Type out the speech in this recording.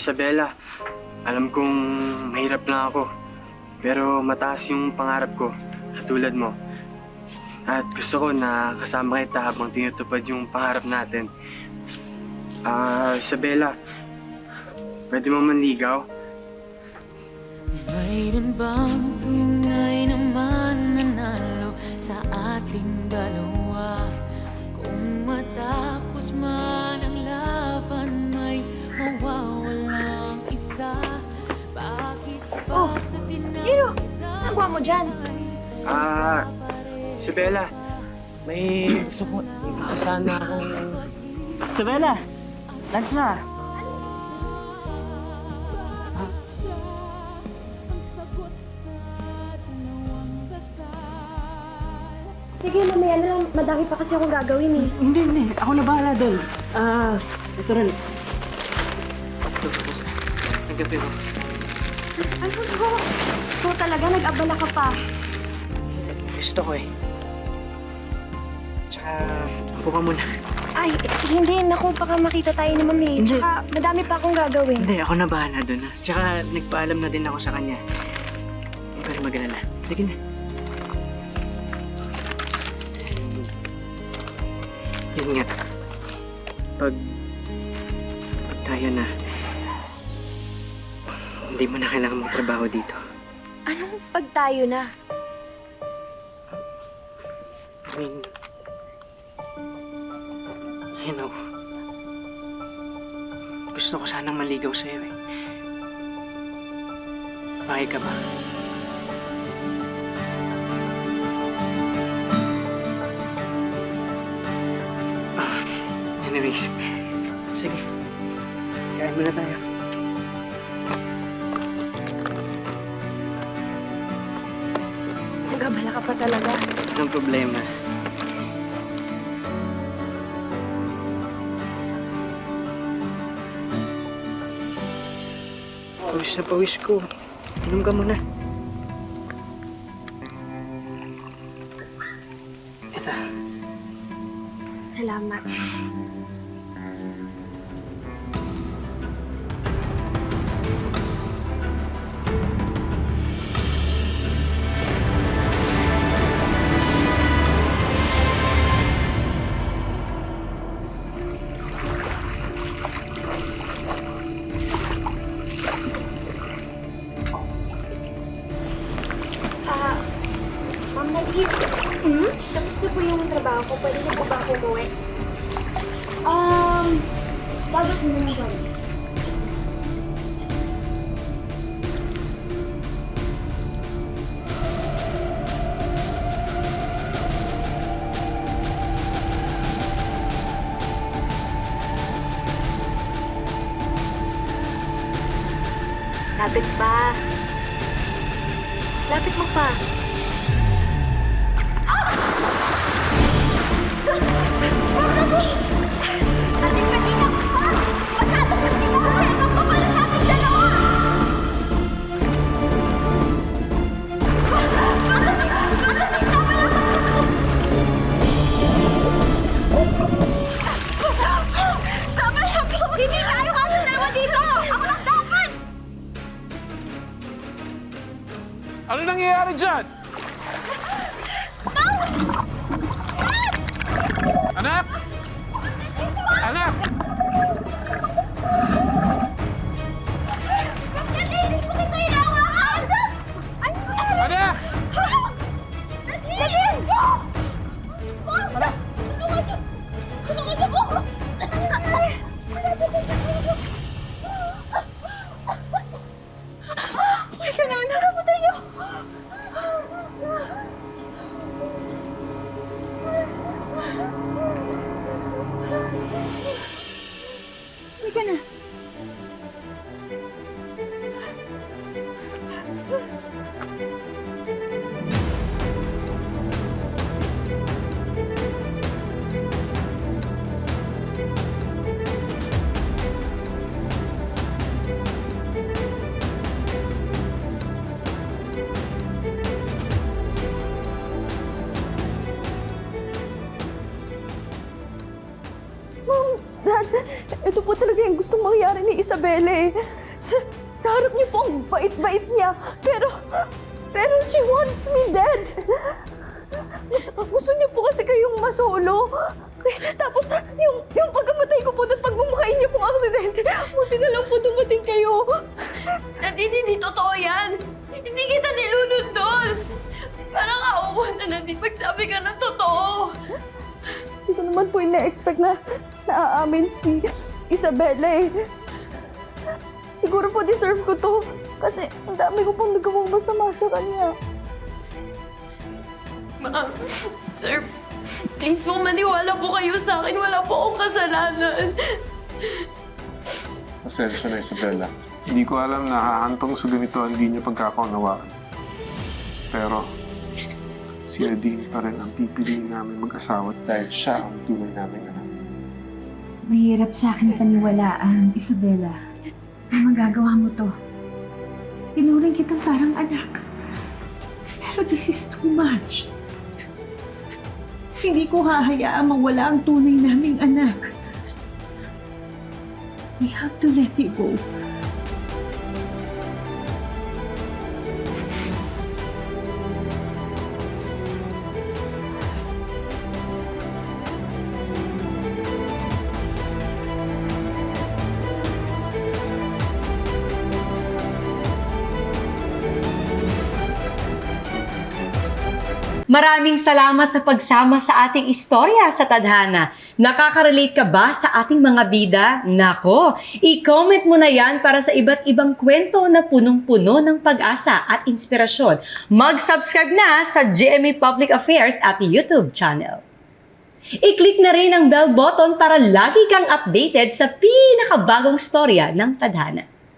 Isabela, alam kong mahirap lang ako. Pero mataas yung pangarap ko, katulad mo. At gusto ko na kasama kita habang tinutupad yung pangarap natin. Isabela, pwede mo manligaw? Mayroon bang tunay naman nanalo sa ating dalawa? Kung matapos man ang laban, may mawawalang isa. Bakit ba sa Hiro, nagawa mo dyan? Isabela, may gusto sana akong... Isabela! Lunch na! Sige, mamaya na lang. Madami pa kasi akong gagawin eh. Hindi. Ako na bahala doon. Ito rin. Tapos, nagabi mo. Ano ko? Ikaw talaga, nag-abala ka pa. Gusto ko eh. Tsaka, upo ka muna. Ay, hindi. Naku, baka makita tayo ni Mami. Hindi. Tsaka, madami pa akong gagawin. Hindi, ako na bahala doon. Tsaka, nagpaalam na din ako sa kanya. Huwag ka na mag-alala. Sige na. Yun nga. Pag tayo na, hindi mo na kailangan magtrabaho dito. Anong pag tayo na? I mean, you know, gusto ko sanang maligaw sa'yo eh. Pakay ka ba? Anyways, sige. Kain muna tayo. Nag-abala ka pa talaga. Anong problema? Pawis na pawis ko. Inom ka muna. Ito. Salamat. Ma'am Nalit. Tapos na po yung trabaho ko. Pwede na po ba ako umuwi? Bakit mo naman ba? Lapit pa. Lapit mo pa. Ating kanina ka pa! Masyado kasi nakakasya ka para sa ating dalawa! Tama na po! Hindi tayo kasunawa dito! Ako lang dapat! Ano nangyayari dyan? Anak! Anak! Hindi mo kita hinahawakan! Anak! Nadine! Anak! Tulungan niyo! Tulungan niyo po ako! Kailangan na raputan niyo! Halika na. Mom! Dad, ito po talaga yung gustong mangyari ni Isabela eh. Sa harap niyo po, ang bait-bait niya. Pero she wants me dead. Gusto niya po kasi kayong masolo. Tapos, yung pagkamatay ko po at pagmamakain niya pong aksidente, buti na lang po dumating kayo. Nadine, hindi totoo yan! Hindi kita nilunod doon! Parang awa na Nadine, magsabi ka ng totoo! Hindi ko naman po ina-expect na naaamin si Isabela eh. Siguro po deserve ko to. Kasi ang dami ko pong nagawang masama sa kanya. Ma'am, sir, please po maniwala po kayo sa akin. Wala po akong kasalanan. Pasensya na, Isabela. Hindi ko alam na hahantong sa ganito ang hindi niyo pagkakaunawaan. Pero, si Nadine pa rin ang pipiliin namin mag-asawa dahil siya ang tunay namin anak. Mahirap sa akin paniwalaan, Isabela. Na magagawa mo to. Tinuring kitang parang anak. Pero this is too much. Hindi ko hahayaan mawala ang tunay naming anak. We have to let you go. Maraming salamat sa pagsama sa ating istorya sa Tadhana. Nakaka-relate ka ba sa ating mga bida? Nako, i-comment mo na yan para sa iba't ibang kwento na punong-puno ng pag-asa at inspirasyon. Mag-subscribe na sa GMA Public Affairs at YouTube channel. I-click na rin ang bell button para lagi kang updated sa pinakabagong storya ng Tadhana.